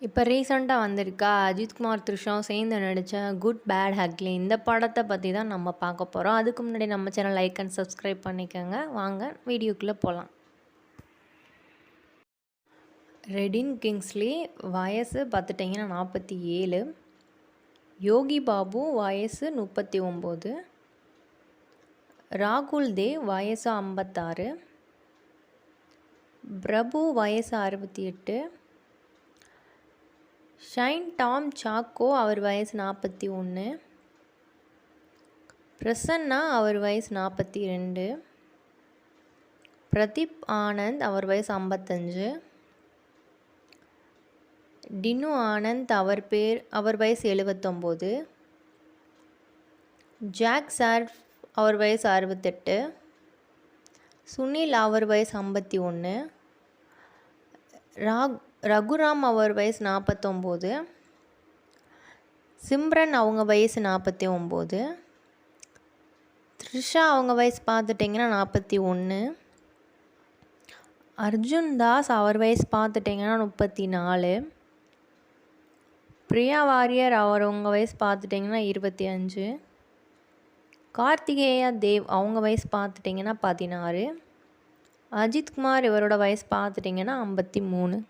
இப்போ ரீசெண்டாக வந்திருக்க அஜித்குமார் த்ரிஷாவும் சேர்ந்து நடித்த குட் பேட் ஹக்லி இந்த படத்தை பற்றி தான் நம்ம பார்க்க போகிறோம். அதுக்கு முன்னாடி நம்ம சேனல் லைக் அண்ட் சப்ஸ்கிரைப் பண்ணிக்கோங்க. வாங்க வீடியோக்குள்ளே போகலாம். ரெடின் கிங்ஸ்லி வயசு பார்த்துட்டிங்கன்னா 47, யோகி பாபு வயசு 39, ராகுல் தேவ் வயசு 56, பிரபு வயசு 68, ஷைன் டாம் சாக்கோ அவர் வயசு 41, பிரசன்னா அவர் வயசு 42, பிரதீப் ஆனந்த் அவர் வயசு 55, டினு ஆனந்த் அவர் வயசு 79, ஜாக் சார்ஃப் அவர் வயசு 68, சுனில் அவர் வயசு 51, ரகுராம் அவர் வயசு 49, சிம்ரன் அவங்க வயசு 49, த்ரிஷா அவங்க வயசு பார்த்துட்டிங்கன்னா 41, அர்ஜுன் தாஸ் அவர் வயசு பார்த்துட்டிங்கன்னா 34, பிரியா வாரியர் அவங்க வயசு பார்த்துட்டிங்கன்னா 25, கார்த்திகேயா தேவ் அவங்க வயசு பார்த்துட்டிங்கன்னா 16, அஜித்குமார் இவரோட வயசு பார்த்துட்டிங்கன்னா 53.